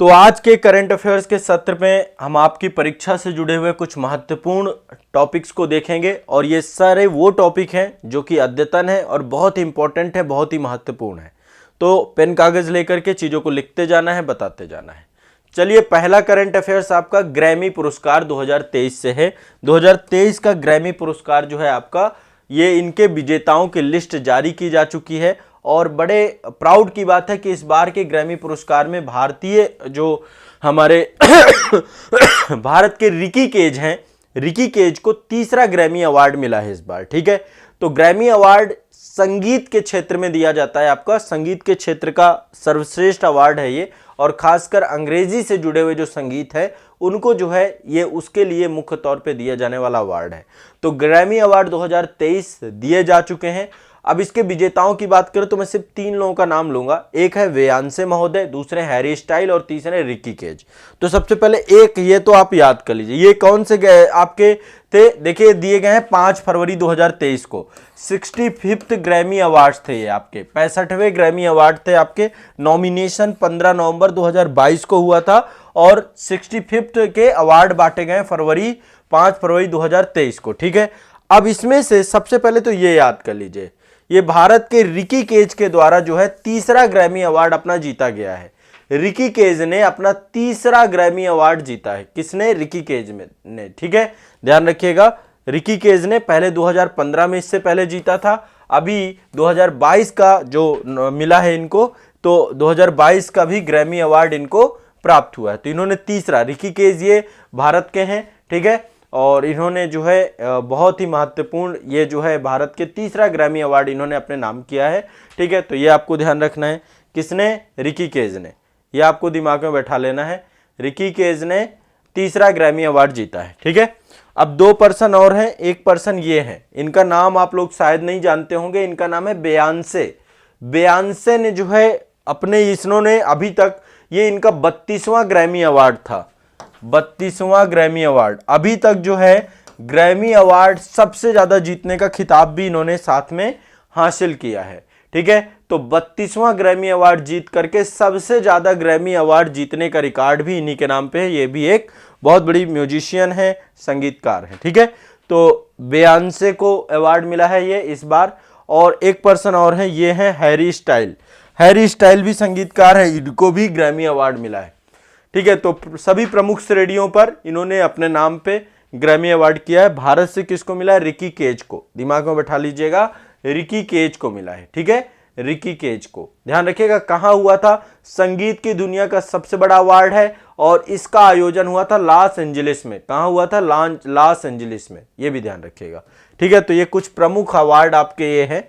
तो आज के करंट अफेयर्स के सत्र में हम आपकी परीक्षा से जुड़े हुए कुछ महत्वपूर्ण टॉपिक्स को देखेंगे और ये सारे वो टॉपिक हैं जो कि अद्यतन है और बहुत इंपॉर्टेंट है, बहुत ही महत्वपूर्ण है। तो पेन कागज लेकर के चीज़ों को लिखते जाना है, बताते जाना है। चलिए, पहला करंट अफेयर्स आपका ग्रैमी पुरस्कार 2023 से है। 2023 का ग्रैमी पुरस्कार जो है आपका, ये इनके विजेताओं की लिस्ट जारी की जा चुकी है और बड़े प्राउड की बात है कि इस बार के ग्रैमी पुरस्कार में भारतीय जो हमारे भारत के रिकी केज हैं, रिकी केज को तीसरा ग्रैमी अवार्ड मिला है इस बार। ठीक है, तो ग्रैमी अवार्ड संगीत के क्षेत्र में दिया जाता है, आपका संगीत के क्षेत्र का सर्वश्रेष्ठ अवार्ड है ये, और खासकर अंग्रेजी से जुड़े हुए जो संगीत है उनको जो है ये उसके लिए मुख्य तौर पे दिया जाने वाला अवार्ड है। तो ग्रैमी अवार्ड 2023 दिए जा चुके हैं। अब इसके विजेताओं की बात करें तो मैं सिर्फ 3 लोगों का नाम लूंगा। एक है बेयॉन्से महोदय, दूसरे हैरी स्टाइल और तीसरे रिकी केज। तो सबसे पहले एक ये तो आप याद कर लीजिए, ये कौन से आपके थे, देखिए दिए गए हैं 5 फरवरी 2023 को। 65th ग्रैमी अवार्ड्स थे ये आपके, 65वें ग्रैमी अवार्ड थे आपके। नॉमिनेशन 15 नवंबर 2022 को हुआ था और 65th के अवार्ड बांटे गए 5 फरवरी 2023 को। ठीक है, अब इसमें से सबसे पहले तो ये याद कर लीजिए, ये भारत के रिकी केज के द्वारा जो है तीसरा ग्रैमी अवार्ड अपना जीता गया है। रिकी केज ने अपना तीसरा ग्रैमी अवार्ड जीता है। किसने? रिकी केज ने। ठीक है, ध्यान रखिएगा, रिकी केज ने पहले 2015 में इससे पहले जीता था, अभी 2022 का जो मिला है इनको, तो 2022 का भी ग्रैमी अवार्ड इनको प्राप्त हुआ है। तो इन्होंने तीसरा, रिकी केज ये भारत के हैं, ठीक है, और इन्होंने जो है बहुत ही महत्वपूर्ण, ये जो है भारत के तीसरा ग्रैमी अवार्ड इन्होंने अपने नाम किया है। ठीक है, तो ये आपको ध्यान रखना है। किसने? रिकी केज ने। ये आपको दिमाग में बैठा लेना है, रिकी केज ने तीसरा ग्रैमी अवार्ड जीता है। ठीक है, अब 2 पर्सन और हैं। एक पर्सन ये है, इनका नाम आप लोग शायद नहीं जानते होंगे, इनका नाम है बेयॉन्से। बेयॉन्से ने जो है अपने, इन्होंने अभी तक, ये इनका 32वां ग्रैमी अवार्ड था, 32वां ग्रैमी अवार्ड। अभी तक जो है ग्रैमी अवार्ड सबसे ज्यादा जीतने का खिताब भी इन्होंने साथ में हासिल किया है। ठीक है, तो 32वां ग्रैमी अवार्ड जीत करके सबसे ज्यादा ग्रैमी अवार्ड जीतने का रिकॉर्ड भी इन्हीं के नाम पे है। ये भी एक बहुत बड़ी म्यूजिशियन है, संगीतकार है। ठीक है, तो बेयॉन्से को अवार्ड मिला है ये इस बार। और एक पर्सन और है, ये है हैरी स्टाइल। हैरी स्टाइल भी संगीतकार है, इनको भी ग्रैमी अवार्ड मिला है। ठीक है, तो सभी प्रमुख श्रेणियों पर इन्होंने अपने नाम पे ग्रैमी अवार्ड किया है। भारत से किसको मिला है? रिकी केज को। दिमाग में बैठा लीजिएगा, रिकी केज को मिला है। ठीक है, रिकी केज को। ध्यान रखिएगा, कहां हुआ था? संगीत की दुनिया का सबसे बड़ा अवार्ड है और इसका आयोजन हुआ था लॉस एंजलिस में। कहां हुआ था? लॉस एंजलिस में, यह भी ध्यान रखिएगा। ठीक है, तो ये कुछ प्रमुख अवार्ड आपके ये हैं।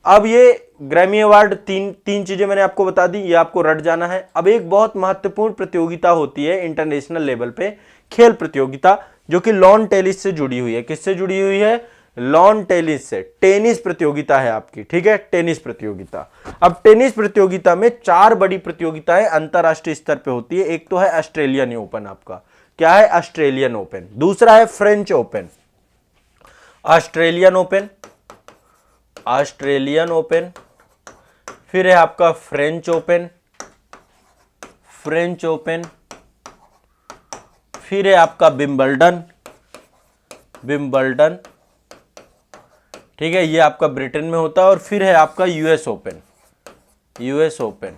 अब ये ग्रैमी अवार्ड, तीन चीजें मैंने आपको बता दी, ये आपको रट जाना है। अब एक बहुत महत्वपूर्ण प्रतियोगिता होती है इंटरनेशनल लेवल पे, खेल प्रतियोगिता, जो कि लॉन टेनिस से जुड़ी हुई है। किससे जुड़ी हुई है? लॉन टेनिस से। टेनिस प्रतियोगिता है आपकी। ठीक है, टेनिस प्रतियोगिता। अब टेनिस प्रतियोगिता में 4 बड़ी प्रतियोगिताएं अंतरराष्ट्रीय स्तर पे होती है। एक तो है ऑस्ट्रेलियन ओपन, आपका क्या है? Australian open. दूसरा है French open, Australian open, Australian open. फिर है आपका फ्रेंच ओपन, फ्रेंच ओपन। फिर है आपका विंबलडन, विंबलडन। ठीक है, ये आपका ब्रिटेन में होता है। और फिर है आपका यूएस ओपन, यूएस ओपन।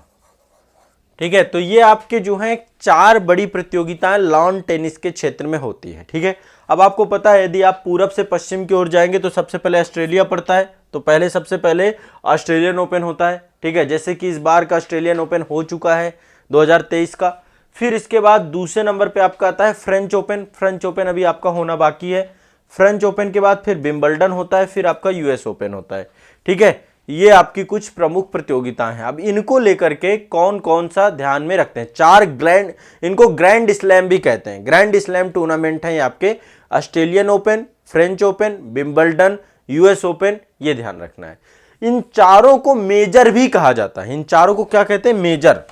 ठीक है, तो ये आपके जो हैं 4 बड़ी प्रतियोगिताएं लॉन टेनिस के क्षेत्र में होती है। ठीक है, अब आपको पता है, यदि आप पूरब से पश्चिम की ओर जाएंगे तो सबसे पहले ऑस्ट्रेलिया पड़ता है, तो पहले सबसे पहले ऑस्ट्रेलियन ओपन होता है। ठीक है, जैसे कि इस बार का ऑस्ट्रेलियन ओपन हो चुका है 2023 का। फिर इसके बाद दूसरे नंबर पे आपका आता है फ्रेंच ओपन। फ्रेंच ओपन अभी आपका होना बाकी है। फ्रेंच ओपन के बाद फिर विंबलडन होता है, फिर आपका यूएस ओपन होता है। ठीक है, ये आपकी कुछ प्रमुख प्रतियोगिताएं हैं। अब इनको लेकर के कौन कौन सा ध्यान में रखते हैं? 4 ग्रैंड, इनको ग्रैंड स्लैम भी कहते हैं। ग्रैंड स्लैम टूर्नामेंट है ये आपके, Australian open, French open, Wimbledon, US open, ये ध्यान रखना है। इन चारों को मेजर भी कहा जाता है। इन चारों को क्या कहते हैं? मेजर।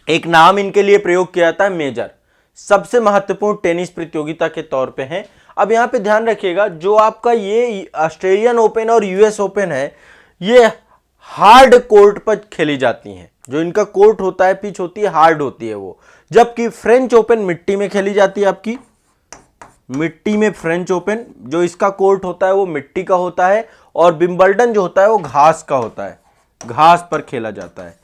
एक नाम इनके लिए प्रयोग किया जाता है, मेजर। सबसे महत्वपूर्ण टेनिस प्रतियोगिता के तौर पे है। अब यहां पे ध्यान रखिएगा, जो आपका ये ऑस्ट्रेलियन ओपन और यूएस ओपन है, ये हार्ड कोर्ट पर खेली जाती हैं। जो इनका कोर्ट होता है, पिच होती है, हार्ड होती है वो। जबकि फ्रेंच ओपन मिट्टी में खेली जाती है आपकी, मिट्टी में फ्रेंच ओपन जो इसका कोर्ट होता है वो मिट्टी का होता है, और विंबलडन जो होता है वो घास का होता है, घास पर खेला जाता है।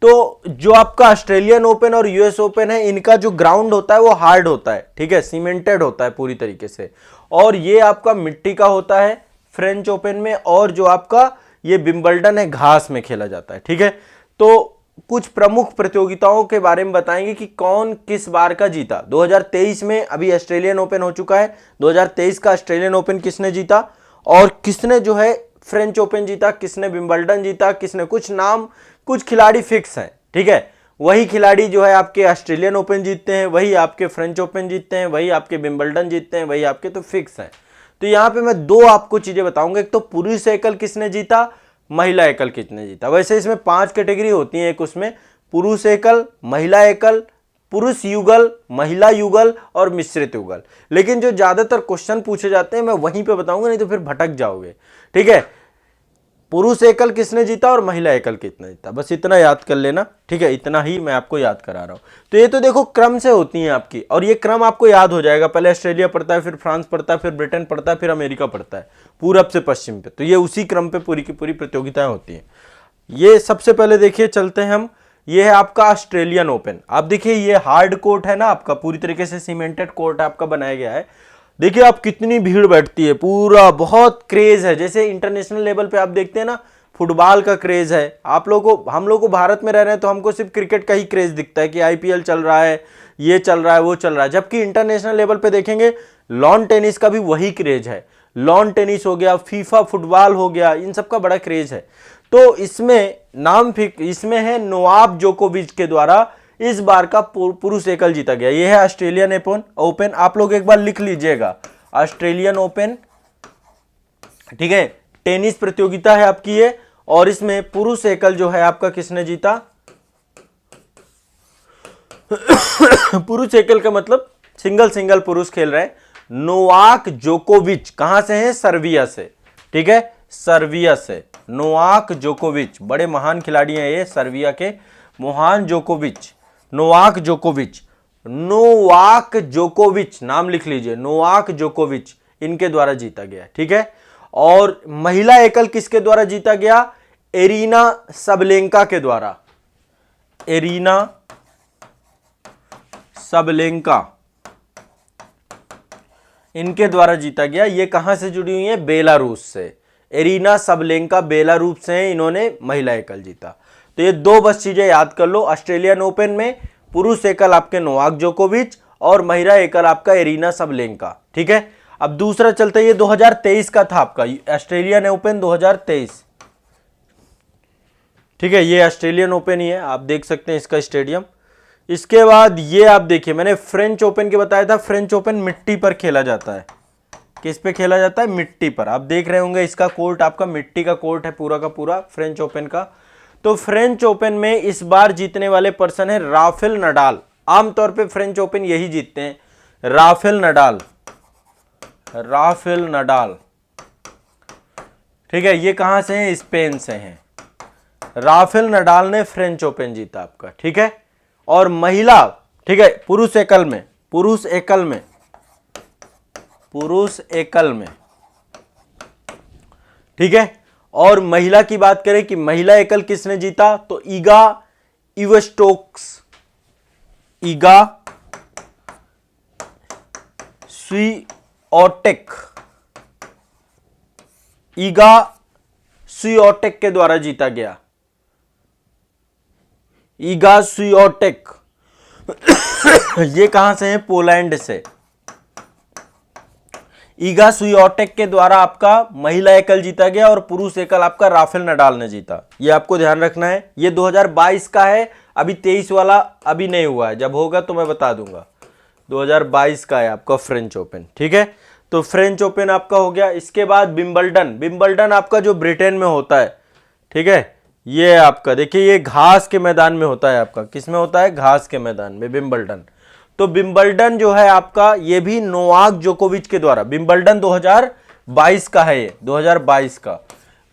तो जो आपका ऑस्ट्रेलियन ओपन और यूएस ओपन है, इनका जो ग्राउंड होता है वो हार्ड होता है, ठीक है, सीमेंटेड होता है पूरी तरीके से, और ये आपका मिट्टी का होता है फ्रेंच ओपन में, और जो आपका ये विंबलडन है घास में खेला जाता है, ठीक है। तो कुछ प्रमुख प्रतियोगिताओं के बारे में बताएंगे कि कौन किस बार का जीता। 2023 में अभी ऑस्ट्रेलियन ओपन हो चुका है, 2023 का ऑस्ट्रेलियन ओपन किसने जीता, और किसने जो है फ्रेंच ओपन जीता, किसने विंबलडन जीता, किसने, कुछ नाम, कुछ खिलाड़ी फिक्स हैं, ठीक है। वही खिलाड़ी जो है आपके ऑस्ट्रेलियन ओपन जीतते हैं, वही आपके फ्रेंच ओपन जीतते हैं, वही आपके विंबलडन जीतते हैं, वही आपके, तो फिक्स हैं। तो यहाँ पे मैं दो आपको चीजें बताऊंगा, एक तो पुरुष एकल किसने जीता, महिला एकल किसने जीता। वैसे इसमें 5 कैटेगरी होती हैं, एक उसमें पुरुष एकल, महिला एकल, पुरुष युगल, महिला युगल और मिश्रित युगल। लेकिन जो ज्यादातर क्वेश्चन पूछे जाते हैं मैं वहीं पे बताऊंगा, नहीं तो फिर भटक जाओगे, ठीक है। पुरुष एकल किसने जीता और महिला एकल किसने जीता, बस इतना याद कर लेना, ठीक है। इतना ही मैं आपको याद करा रहा हूं। तो ये तो देखो क्रम से होती हैं आपकी, और ये क्रम आपको याद हो जाएगा। पहले ऑस्ट्रेलिया पड़ता है, फिर फ्रांस पड़ता है, फिर ब्रिटेन पड़ता है, फिर अमेरिका पड़ता है, पूरब से पश्चिम पे। तो ये उसी क्रम पे पूरी की पूरी प्रतियोगिताएं होती हैं। ये सबसे पहले देखिए, चलते हैं हम, ये है आपका ऑस्ट्रेलियन ओपन। आप देखिए ये हार्ड कोर्ट है ना आपका, पूरी तरीके से सीमेंटेड कोर्ट आपका बनाया गया है। देखिए आप कितनी भीड़ बैठती है, पूरा बहुत क्रेज है। जैसे इंटरनेशनल लेवल पे आप देखते हैं ना, फुटबॉल का क्रेज है। आप लोगों को, हम लोग को भारत में रह रहे हैं तो हमको सिर्फ क्रिकेट का ही क्रेज दिखता है कि आईपीएल चल रहा है, ये चल रहा है, वो चल रहा है। जबकि इंटरनेशनल लेवल पे देखेंगे लॉन टेनिस का भी वही क्रेज है। लॉन टेनिस हो गया, फीफा फुटबॉल हो गया, इन सब का बड़ा क्रेज है। तो इसमें नाम इसमें है नोवाक जोकोविच के द्वारा इस बार का पुरुष एकल जीता गया। यह है ऑस्ट्रेलियन ओपन। आप लोग एक बार लिख लीजिएगा, ऑस्ट्रेलियन ओपन, ठीक है। टेनिस प्रतियोगिता है आपकी ये, और इसमें पुरुष एकल जो है आपका किसने जीता पुरुष एकल का मतलब सिंगल सिंगल पुरुष खेल रहे हैं। नोवाक जोकोविच कहां से है, सर्बिया से, ठीक है, सर्बिया से नोवाक जोकोविच, बड़े महान खिलाड़ी हैं ये, सर्बिया के महान जोकोविच, नोवाक जोकोविच, नोवाक जोकोविच नाम लिख लीजिए, नोवाक जोकोविच, इनके द्वारा जीता गया, ठीक है। और महिला एकल किसके द्वारा जीता गया, एरिना सबलेंका के द्वारा, एरिना सबलेंका, इनके द्वारा जीता गया। ये कहां से जुड़ी हुई है, बेलारूस से। एरिना सबलेंका बेलारूस से हैं, इन्होंने महिला एकल जीता। तो ये दो बस चीजें याद कर लो, ऑस्ट्रेलियन ओपन में पुरुष एकल आपके नोवाक जोकोविच और महिला एकल आपका एरिना सबलेंका, ठीक है। अब दूसरा चलते, ये 2023 का था आपका ऑस्ट्रेलियन ओपन 2023, ठीक है। ये ऑस्ट्रेलियन ओपन ही है, आप देख सकते हैं इसका स्टेडियम। इसके बाद ये आप देखिए, मैंने फ्रेंच ओपन के बताया था, फ्रेंच ओपन मिट्टी पर खेला जाता है। किस पे खेला जाता है, मिट्टी पर। आप देख रहे होंगे इसका कोर्ट आपका मिट्टी का कोर्ट है पूरा का पूरा फ्रेंच ओपन का। तो फ्रेंच ओपन में इस बार जीतने वाले पर्सन है राफेल नडाल। आमतौर पे फ्रेंच ओपन यही जीतते हैं, राफेल नडाल, राफेल नडाल, ठीक है। ये कहां से हैं, स्पेन से हैं। राफेल नडाल ने फ्रेंच ओपन जीता आपका, ठीक है। और महिला, ठीक है, पुरुष एकल में, पुरुष एकल में, पुरुष एकल में, ठीक है। और महिला की बात करें कि महिला एकल किसने जीता, तो ईगा इवेस्टोक्स, ईगा स्वीओटेक, ईगा स्वीओटेक के द्वारा जीता गया, ईगा स्वीओटेक। ये कहां से है, पोलैंड से। ईगा स्वीओटेक के द्वारा आपका महिला एकल जीता गया और पुरुष एकल आपका राफेल नडाल ने जीता। ये आपको ध्यान रखना है। ये 2022 का है, अभी 23 वाला अभी नहीं हुआ है, जब होगा तो मैं बता दूंगा। 2022 का है आपका फ्रेंच ओपन, ठीक है। तो फ्रेंच ओपन आपका हो गया। इसके बाद विंबलडन, विंबलडन आपका जो ब्रिटेन में होता है, ठीक है। ये आपका देखिए, ये घास के मैदान में होता है आपका, किस में होता है, घास के मैदान में विंबलडन। तो विंबलडन जो है आपका, ये भी नोवाक जोकोविच के द्वारा, विंबलडन 2022 का है, ये 2022 का।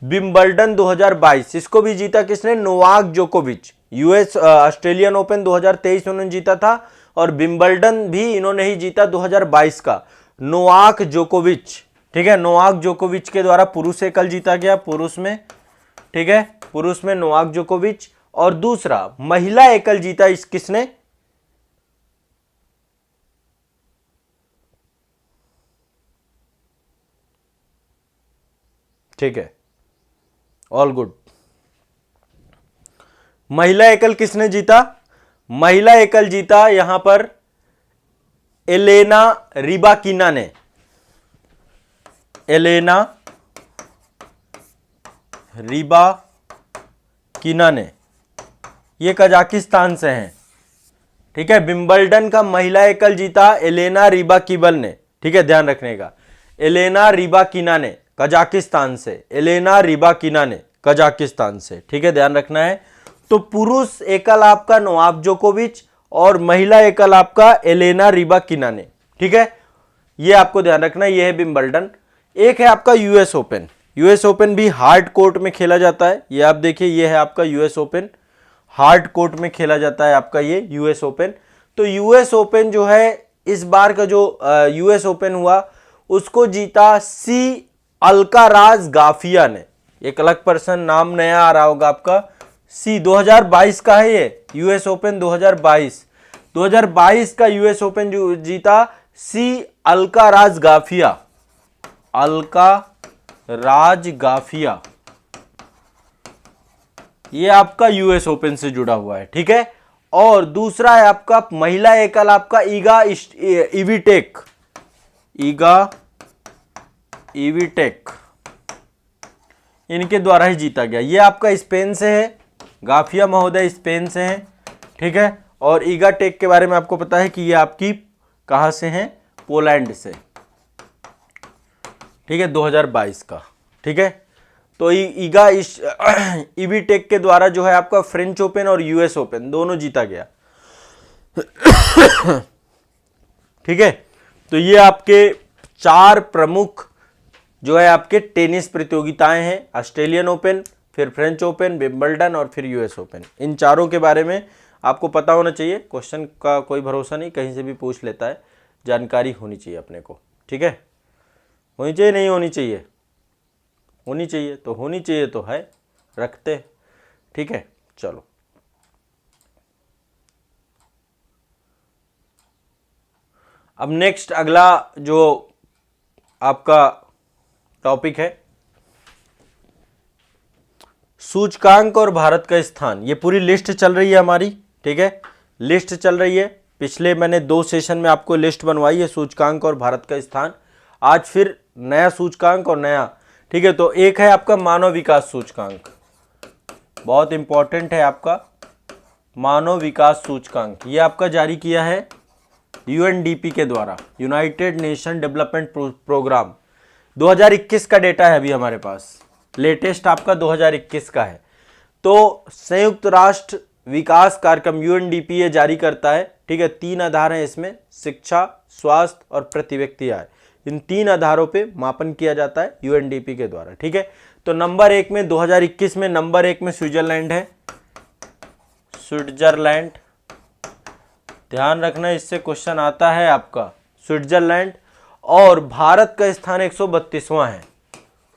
विंबलडन 2022, इसको भी जीता किसने? नोवाक जोकोविच। यूएस ऑस्ट्रेलियन ओपन 2023 में उन्होंने जीता था, और विंबलडन भी इन्होंने ही जीता 2022 का, नोवाक जोकोविच। ठीक है, नोवाक जोकोविच के द्वारा पुरुष एकल जीता गया, पुरुष में। ठीक है, पुरुष में नोवाक जोकोविच। और दूसरा महिला एकल जीता इस किसने? ठीक है, ऑल गुड। महिला एकल किसने जीता? महिला एकल जीता यहां पर एलेना रिबाकिना ने। एलेना रिबाकिना ने, ये कजाकिस्तान से हैं। ठीक है, विंबलडन का महिला एकल जीता एलेना रिबाकिबल ने। ठीक है, ध्यान रखने का, एलेना रिबाकिना ने कजाकिस्तान से, एलेना रिबाकिना ने कजाकिस्तान से। ठीक है, ध्यान रखना है। तो पुरुष एकल आपका नोवाक जोकोविच और महिला एकल आपका एलेना रिबाकिना ने। ठीक है, ये आपको ध्यान रखना है, ये है विंबलडन। एक है आपका यूएस ओपन। यूएस ओपन भी हार्ड कोर्ट में खेला जाता है। ये आप देखिए, ये है आपका यूएस ओपन, हार्ड कोर्ट में खेला जाता है आपका ये यूएस ओपन। तो यूएस ओपन जो है, इस बार का जो यूएस ओपन हुआ उसको जीता सी अल्काराज गाफिया ने। एक अलग पर्सन, नाम नया आ रहा होगा आपका, सी। 2022 का है ये यूएस ओपन 2022 का यूएस ओपन जो जीता सी अल्काराज गाफिया। अल्काराज गाफिया, ये आपका यूएस ओपन से जुड़ा हुआ है। ठीक है, और दूसरा है आपका महिला एकल आपका ईगा इविटेक। ईगा इविटेक, इनके द्वारा ही जीता गया। ये आपका स्पेन से है, गाफिया महोदय स्पेन से हैं। ठीक है, और ईगा टेक के बारे में आपको पता है कि ये आपकी कहां से हैं? पोलैंड से। ठीक है, 2022 का। ठीक है, तो ईगा इविटेक के द्वारा जो है आपका फ्रेंच ओपन और यूएस ओपन दोनों जीता गया। ठीक है, तो ये आपके 4 प्रमुख जो है आपके टेनिस प्रतियोगिताएं हैं। ऑस्ट्रेलियन ओपन, फिर फ्रेंच ओपन, विंबलडन और फिर यूएस ओपन। इन चारों के बारे में आपको पता होना चाहिए। क्वेश्चन का कोई भरोसा नहीं, कहीं से भी पूछ लेता है, जानकारी होनी चाहिए अपने को। ठीक है, होनी चाहिए, नहीं होनी चाहिए? होनी चाहिए, तो होनी चाहिए तो है, रखते। ठीक है, चलो अब नेक्स्ट अगला जो आपका टॉपिक है, सूचकांक और भारत का स्थान। ये पूरी लिस्ट चल रही है हमारी। ठीक है, लिस्ट चल रही है। पिछले मैंने 2 सेशन में आपको लिस्ट बनवाई है, सूचकांक और भारत का स्थान। आज फिर नया सूचकांक और नया। ठीक है, तो एक है आपका मानव विकास सूचकांक, बहुत इंपॉर्टेंट है आपका मानव विकास सूचकांक। ये आपका जारी किया है यूएनडीपी के द्वारा, यूनाइटेड नेशन डेवलपमेंट प्रोग्राम। 2021 का डेटा है अभी हमारे पास, लेटेस्ट आपका 2021 का है। तो संयुक्त राष्ट्र विकास कार्यक्रम यूएनडीपी ये जारी करता है। ठीक है, 3 आधार हैं इसमें, शिक्षा, स्वास्थ्य और प्रति व्यक्ति आय। इन 3 आधारों पे मापन किया जाता है यूएनडीपी के द्वारा। ठीक है, तो नंबर 1 में 2021 में नंबर 1 में स्विट्जरलैंड है। स्विट्जरलैंड, ध्यान रखना, इससे क्वेश्चन आता है आपका, स्विट्जरलैंड। और भारत का स्थान 132वां है,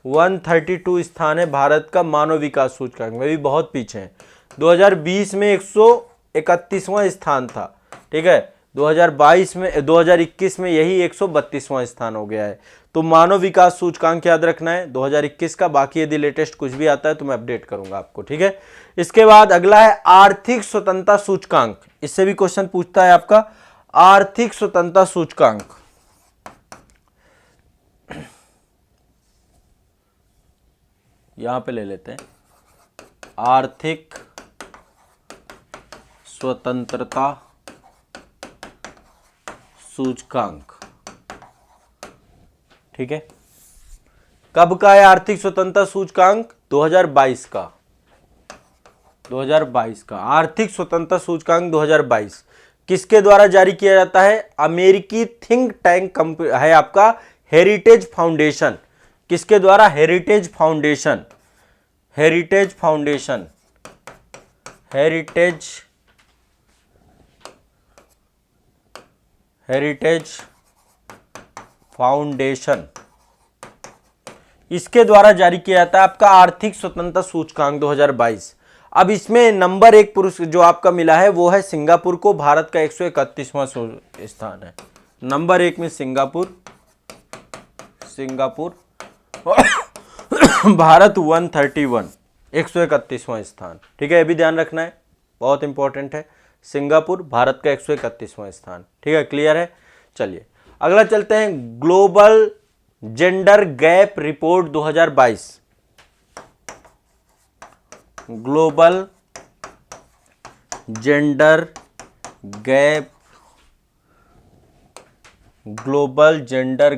132 स्थान है भारत का मानव विकास सूचकांक में, भी बहुत पीछे है। 2020 में 131वां स्थान था। ठीक है, 2021 में यही 132वां स्थान हो गया है। तो मानव विकास सूचकांक याद रखना है 2021 का। बाकी यदि लेटेस्ट कुछ भी आता है तो मैं अपडेट करूंगा आपको। ठीक है, इसके बाद अगला है आर्थिक स्वतंत्रता सूचकांक। इससे भी क्वेश्चन पूछता है आपका, आर्थिक स्वतंत्रता सूचकांक। यहां पे ले लेते हैं, आर्थिक स्वतंत्रता सूचकांक। ठीक है, कब का है आर्थिक स्वतंत्रता सूचकांक? 2022 का। 2022 का आर्थिक स्वतंत्रता सूचकांक 2022 किसके द्वारा जारी किया जाता है? अमेरिकी थिंक टैंक है आपका हेरिटेज फाउंडेशन। किसके द्वारा? Heritage foundation. Heritage foundation, heritage foundation, इसके द्वारा जारी किया जाता है आपका आर्थिक स्वतंत्रता सूचकांक 2022। अब इसमें नंबर 1 पुरुष जो आपका मिला है वो है सिंगापुर को, भारत का 131वां स्थान है। नंबर 1 में सिंगापुर भारत 131, 131वां स्थान। ठीक है, ये भी ध्यान रखना है, बहुत इंपॉर्टेंट है। सिंगापुर भारत का 131वां स्थान। ठीक है, क्लियर है। चलिए अगला चलते हैं, global gender gap report 2022। Global gender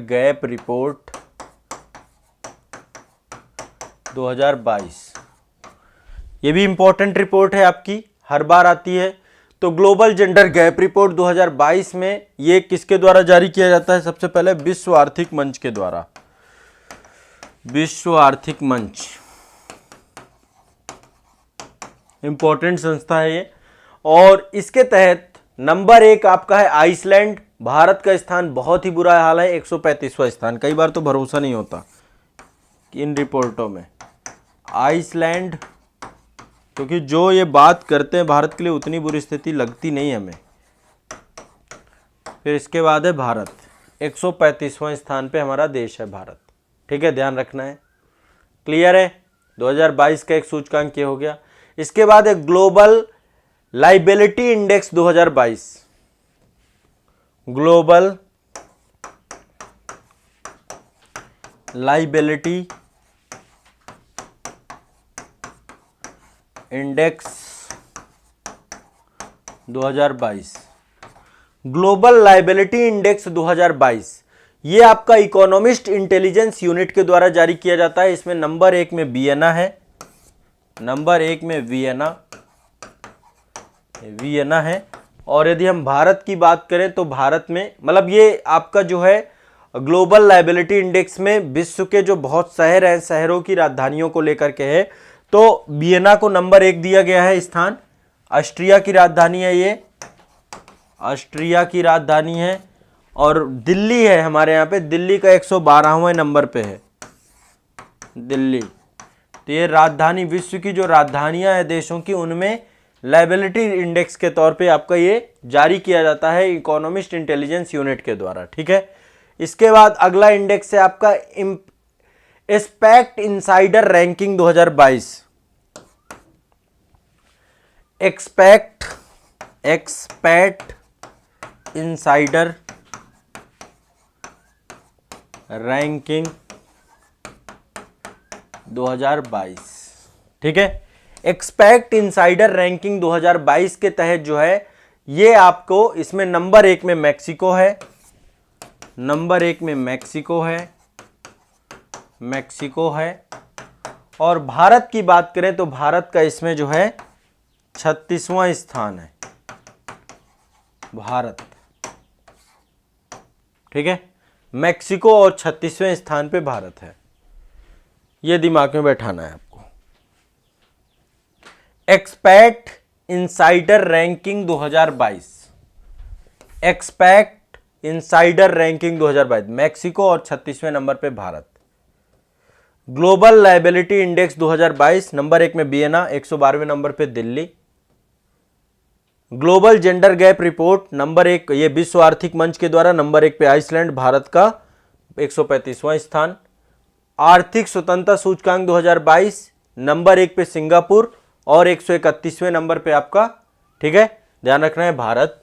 gap report 2022। ये भी इंपॉर्टेंट रिपोर्ट है आपकी, हर बार आती है। तो ग्लोबल जेंडर गैप रिपोर्ट 2022 में ये किसके द्वारा जारी किया जाता है? सबसे पहले विश्व आर्थिक मंच के द्वारा। विश्व आर्थिक मंच इंपॉर्टेंट संस्था है ये, और इसके तहत नंबर 1 आपका है आइसलैंड। भारत का स्थान बहुत ही बुरा हाल है, 135वां स्थान। कई बार तो भरोसा नहीं होता कि इन रिपोर्टों में आइसलैंड, क्योंकि जो ये बात करते हैं भारत के लिए उतनी बुरी स्थिति लगती नहीं हमें। फिर इसके बाद है भारत, 135वां स्थान पे हमारा देश है भारत। ठीक है, ध्यान रखना है। क्लियर है, 2022 का एक सूचकांक ये हो गया। इसके बाद है global liability index 2022। Global liability index 2022। Global liability index 2022 ये आपका इकोनॉमिस्ट इंटेलिजेंस यूनिट के द्वारा जारी किया जाता है। इसमें नंबर 1 में वियना है, नंबर 1 में वियना है। और यदि हम भारत की बात करें तो भारत में, मतलब ये आपका जो है ग्लोबल लाइबिलिटी इंडेक्स में विश्व के जो बहुत शहर हैं, शहरों की राजधानियों को लेकर के है, तो वियना को नंबर 1 दिया गया है स्थान। ऑस्ट्रिया की राजधानी है ये, ऑस्ट्रिया की राजधानी है। और दिल्ली है हमारे यहाँ पे, दिल्ली का 112वें नंबर पे है दिल्ली। तो ये राजधानी, विश्व की जो राजधानियां हैं देशों की, उनमें लाइबिलिटी इंडेक्स के तौर पे आपका ये जारी किया जाता है इकोनॉमिस्ट इंटेलिजेंस यूनिट के द्वारा। ठीक है, इसके बाद अगला इंडेक्स है आपका aspect insider ranking 2022। Expect insider ranking 2022। ठीक है, एक्सपेक्ट इनसाइडर रैंकिंग 2022 के तहत जो है ये आपको, इसमें नंबर 1 में मैक्सिको है, नंबर 1 में मैक्सिको है। और भारत की बात करें तो भारत का इसमें जो है 36वां स्थान है भारत। ठीक है, मैक्सिको और 36वें स्थान पे भारत है, ये दिमाग में बैठाना है आपको। Expect insider ranking 2022, expect insider ranking 2022, Mexico और 36वें नंबर पे Bharat. Global liability index 2022 number 1 में वियना, 112वें नंबर पे Delhi. Global gender gap report number 1 ये विश्व आर्थिक मंच के द्वारा, नंबर 1 पे आइसलैंड, भारत का 135वां स्थान। आर्थिक स्वतंत्रता सूचकांक 2022 नंबर 1 पे सिंगापुर और 131वें नंबर पे आपका, ठीक है, ध्यान रखना है, भारत।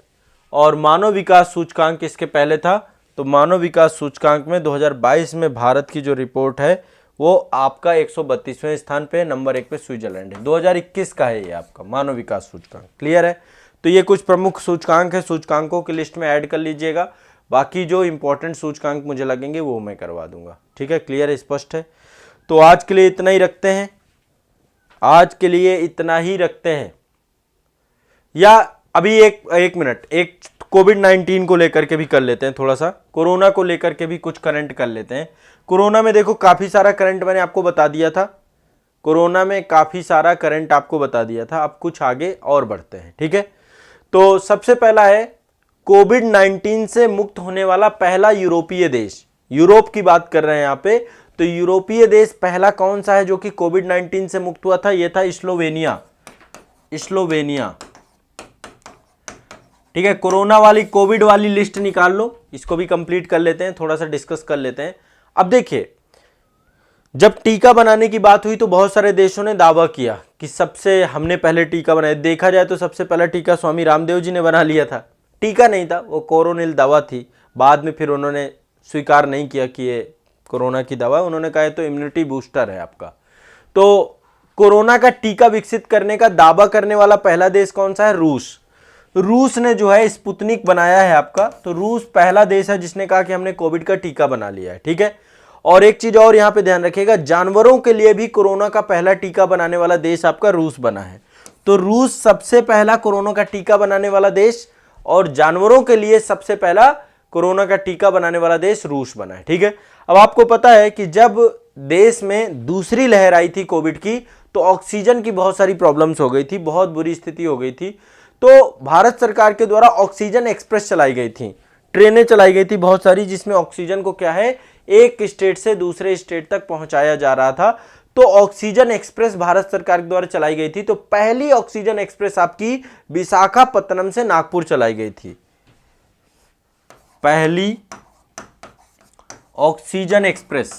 और मानव विकास सूचकांक इसके पहले था, तो मानव विकास सूचकांक में 2022 में भारत की जो रिपोर्ट है वो आपका 132वें स्थान पे, नंबर 1 पे स्विट्जरलैंड है। 2021 का है ये आपका मानव विकास सूचकांक। क्लियर है, तो ये कुछ प्रमुख सूचकांक है, सूचकांकों की लिस्ट में ऐड कर लीजिएगा। बाकी जो इंपॉर्टेंट सूचकांक मुझे लगेंगे वो मैं करवा दूंगा। ठीक है, क्लियर है, स्पष्ट है। तो आज के लिए इतना ही रखते हैं, आज के लिए इतना ही रखते हैं। या अभी एक मिनट, एक कोविड-19 को लेकर के भी कर लेते हैं, थोड़ा सा कोरोना को लेकर के भी कुछ करंट कर लेते हैं। कोरोना में देखो काफी सारा करंट मैंने आपको बता दिया था। कोरोना में काफी सारा करंट आपको बता दिया था। अब कुछ आगे और बढ़ते हैं, ठीक है। तो सबसे पहला है कोविड-19 से मुक्त होने वाला पहला यूरोपीय देश, यूरोप की बात कर रहे हैं यहाँ पे। तो यूरोपीय देश पहला कौन सा है जो कि कोविड-19 से मुक्त हुआ था? यह था स्लोवेनिया, स्लोवेनिया, ठीक है। कोरोना वाली कोविड वाली लिस्ट निकाल लो, इसको भी कंप्लीट कर लेते हैं, थोड़ा सा डिस्कस कर लेते हैं। अब देखिए, जब टीका बनाने की बात हुई तो बहुत सारे देशों ने दावा किया कि सबसे हमने पहले टीका बनाया। देखा जाए तो सबसे पहला टीका स्वामी रामदेव जी ने बना लिया था। टीका नहीं था, वो कोरोनिल दवा थी। बाद में फिर उन्होंने स्वीकार नहीं किया कि ये कोरोना की दवा, उन्होंने कहा तो इम्यूनिटी बूस्टर है आपका। तो कोरोना का टीका विकसित करने का दावा करने वाला पहला देश कौन सा है? रूस। रूस ने जो है स्पुतनिक बनाया है आपका। तो रूस पहला देश है जिसने कहा कि हमने कोविड का टीका बना लिया है, ठीक है। और एक चीज और यहां पे ध्यान रखिएगा, जानवरों के लिए भी कोरोना का पहला टीका बनाने वाला देश आपका रूस बना है। तो रूस सबसे पहला कोरोना का टीका बनाने वाला देश, और जानवरों के लिए सबसे पहला कोरोना का टीका बनाने वाला देश रूस बना है, ठीक है। अब आपको पता है कि जब देश में दूसरी लहर आई थी कोविड की, तो ऑक्सीजन की बहुत सारी प्रॉब्लम्स हो गई थी, बहुत बुरी स्थिति हो गई थी। तो भारत सरकार के द्वारा ऑक्सीजन एक्सप्रेस चलाई गई थी, ट्रेनें चलाई गई थी बहुत सारी, जिसमें ऑक्सीजन को क्या है, एक स्टेट से दूसरे स्टेट तक पहुंचाया जा रहा था। तो ऑक्सीजन एक्सप्रेस भारत सरकार के द्वारा चलाई गई थी। तो पहली ऑक्सीजन एक्सप्रेस आपकी विशाखापत्तनम से नागपुर चलाई गई थी, पहली ऑक्सीजन एक्सप्रेस,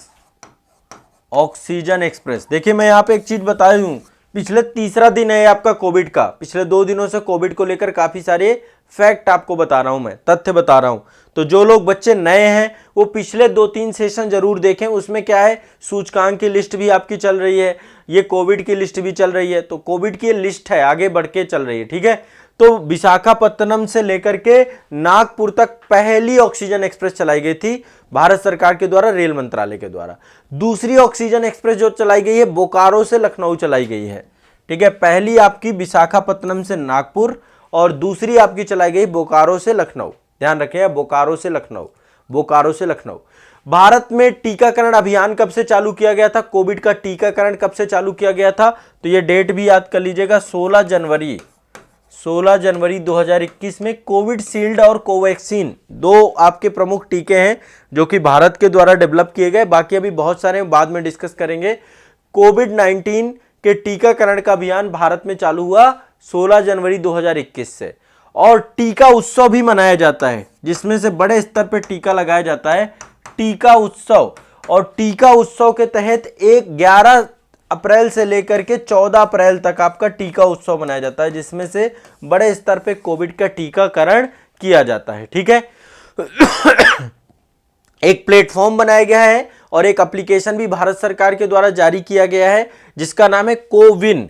ऑक्सीजन एक्सप्रेस। देखिए मैं यहां पे एक चीज बता दूं, पिछले तीसरा दिन है आपका कोविड का। पिछले 2 दिनों से कोविड को लेकर काफी सारे फैक्ट आपको बता रहा हूं, मैं तथ्य बता रहा हूं। तो जो लोग बच्चे नए हैं वो पिछले 2-3 सेशन जरूर देखें। उसमें क्या है, सूचकांक की लिस्ट भी आपकी चल रही है, ये कोविड की लिस्ट भी चल रही है। तो कोविड की लिस्ट है, आगे बढ़ के चल रही है, ठीक है। तो विशाखापत्तनम से लेकर के नागपुर तक पहली ऑक्सीजन एक्सप्रेस चलाई गई थी भारत सरकार के द्वारा, रेल मंत्रालय के द्वारा। दूसरी ऑक्सीजन एक्सप्रेस जो चलाई गई है बोकारो से लखनऊ चलाई गई है, ठीक है। पहली आपकी विशाखापत्तनम से नागपुर और दूसरी आपकी चलाई गई बोकारो से लखनऊ। ध्यान रखें, बोकारो से लखनऊ, बोकारो से लखनऊ। भारत में टीकाकरण अभियान कब से चालू किया गया था? कोविड का टीकाकरण कब से चालू किया गया था? तो ये डेट भी याद कर लीजिएगा, 16 जनवरी 2021 में कोविड शील्ड और कोवैक्सीन 2 आपके प्रमुख टीके हैं जो कि भारत के द्वारा डेवलप किए गए। बाकी अभी बहुत सारे बाद में डिस्कस करेंगे। कोविड-19 के टीकाकरण का अभियान भारत में चालू हुआ 16 जनवरी 2021 से, और टीका उत्सव भी मनाया जाता है जिसमें से बड़े स्तर पर टीका लगाया जाता है, टीका उत्सव। और टीका उत्सव के तहत 11 अप्रैल से लेकर के 14 अप्रैल तक आपका टीका उत्सव मनाया जाता है, जिसमें से बड़े स्तर पे कोविड का टीकाकरण किया जाता है, ठीक है। एक प्लेटफॉर्म बनाया गया है और एक एप्लीकेशन भी भारत सरकार के द्वारा जारी किया गया है जिसका नाम है कोविन।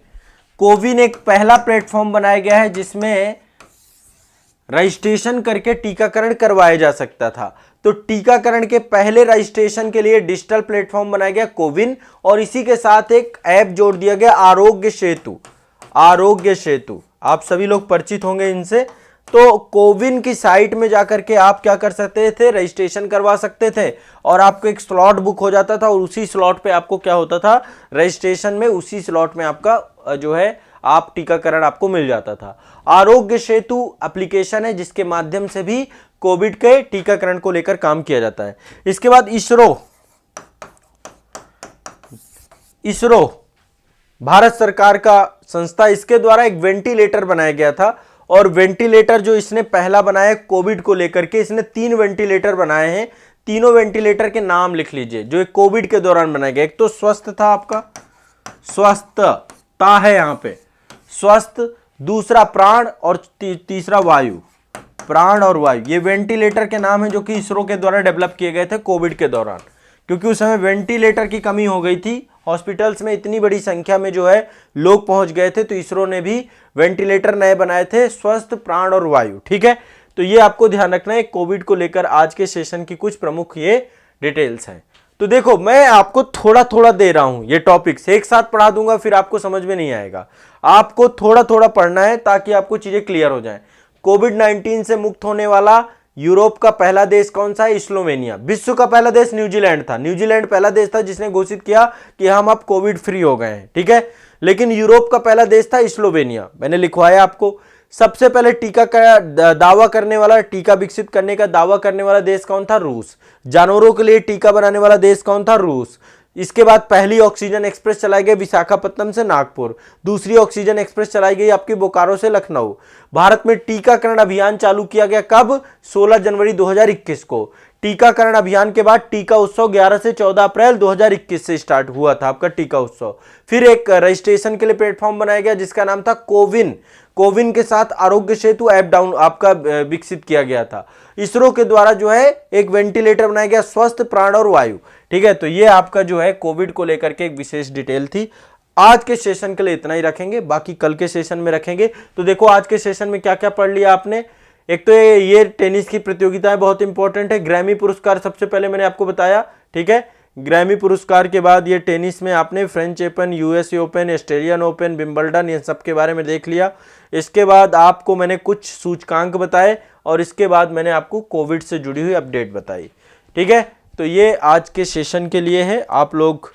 कोविन एक पहला प्लेटफॉर्म बनाया गया है जिसमें रजिस्ट्रेशन करके टीकाकरण करवाया जा सकता था। तो टीकाकरण के पहले रजिस्ट्रेशन के लिए डिजिटल प्लेटफॉर्म बनाया गया कोविन, और इसी के साथ एक ऐप जोड़ दिया गया आरोग्य सेतु। आरोग्य सेतु आप सभी लोग परिचित होंगे इनसे। तो कोविन की साइट में जाकर के आप क्या कर सकते थे, रजिस्ट्रेशन करवा सकते थे, और आपको एक स्लॉट बुक हो जाता था, और उसी स्लॉट पे आपको क्या होता था, रजिस्ट्रेशन में उसी स्लॉट में आपका जो है आप टीकाकरण आपको मिल जाता था। आरोग्य सेतु एप्लीकेशन है जिसके माध्यम से भी कोविड के टीकाकरण को लेकर काम किया जाता है। इसके बाद इसरो भारत सरकार का संस्था, इसके द्वारा एक वेंटिलेटर बनाया गया था, और वेंटिलेटर जो इसने पहला बनाया कोविड को लेकर के, इसने 3 वेंटिलेटर बनाए हैं। तीनों वेंटिलेटर के नाम लिख लीजिए जो एक कोविड के दौरान बनाया गया। एक तो स्वस्थ था आपका, स्वस्थता है यहां पे, स्वस्थ, दूसरा प्राण, और तीसरा वायु, प्राण और वायु। ये वेंटिलेटर के नाम है जो कि इसरो के द्वारा डेवलप किए गए थे कोविड के दौरान, क्योंकि उस समय वेंटिलेटर की कमी हो गई थी। हॉस्पिटल्स में इतनी बड़ी संख्या में जो है लोग पहुंच गए थे, तो इसरो ने भी वेंटिलेटर नए बनाए थे, स्वस्थ, प्राण और वायु, ठीक है। तो ये आपको ध्यान रखना है। कोविड को लेकर आज के सेशन की कुछ प्रमुख ये डिटेल्स हैं। तो देखो मैं आपको थोड़ा थोड़ा दे रहा हूं, ये टॉपिक्स एक साथ पढ़ा दूंगा फिर आपको समझ में नहीं आएगा। आपको थोड़ा थोड़ा पढ़ना है ताकि आपको चीजें क्लियर हो जाएं। कोविड-19 से मुक्त होने वाला यूरोप का पहला देश कौन सा है? स्लोवेनिया। विश्व का पहला देश न्यूजीलैंड था। न्यूजीलैंड पहला देश था जिसने घोषित किया कि हम अब कोविड फ्री हो गए हैं, ठीक है। लेकिन यूरोप का पहला देश था स्लोवेनिया, मैंने लिखवाया आपको। सबसे पहले टीका का दावा करने वाला, टीका विकसित करने का दावा करने वाला देश कौन था? रूस। जानवरों के लिए टीका बनाने वाला देश कौन था? रूस। इसके बाद पहली ऑक्सीजन एक्सप्रेस चलाई गई विशाखापट्टनम से नागपुर। दूसरी ऑक्सीजन एक्सप्रेस चलाई गई आपकी बोकारो से लखनऊ। भारत में टीकाकरण अभियान चालू किया गया कब? 16 जनवरी 2021 को। टीकाकरण अभियान के बाद टीका उत्सव 11 से 14 अप्रैल 2021 से स्टार्ट हुआ था आपका टीका उत्सव। फिर एक रजिस्ट्रेशन के लिए प्लेटफॉर्म बनाया गया जिसका नाम था कोविन। कोविन के साथ आरोग्य सेतु ऐप डाउन आपका विकसित किया गया था। इसरो के द्वारा जो है एक वेंटिलेटर बनाया गया, स्वस्थ प्राण और वायु, ठीक है। तो ये आपका जो है कोविड को लेकर के एक विशेष डिटेल थी। आज के सेशन के लिए इतना ही रखेंगे, बाकी कल के सेशन में रखेंगे। तो देखो आज के सेशन में क्या क्या पढ़ लिया आपने। एक तो ये टेनिस की प्रतियोगिताएं बहुत इंपॉर्टेंट है। ग्रैमी पुरस्कार सबसे पहले मैंने आपको बताया, ठीक है। ग्रैमी पुरस्कार के बाद ये टेनिस में आपने French open, US open, Australian open, Wimbledon, ये सब के बारे में देख लिया। इसके बाद आपको मैंने कुछ सूचकांक बताए और इसके बाद मैंने आपको कोविड से जुड़ी हुई अपडेट बताई, ठीक है। तो ये आज के सेशन के लिए है। आप लोग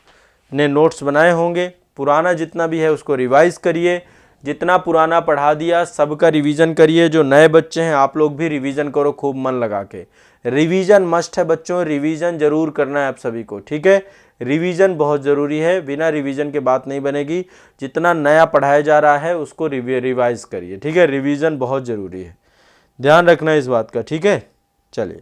ने नोट्स बनाए होंगे, पुराना जितना भी है उसको रिवाइज करिए। जितना पुराना पढ़ा दिया सबका रिवीजन करिए। जो नए बच्चे हैं आप लोग भी रिवीजन करो खूब मन लगा के। रिवीजन मस्ट है बच्चों, रिवीजन जरूर करना है आप सभी को, ठीक है। रिवीजन बहुत ज़रूरी है, बिना रिवीजन के बात नहीं बनेगी। जितना नया पढ़ाया जा रहा है उसको रिवाइज करिए, ठीक है। रिवीजन बहुत ज़रूरी है, ध्यान रखना इस बात का, ठीक है। चलिए।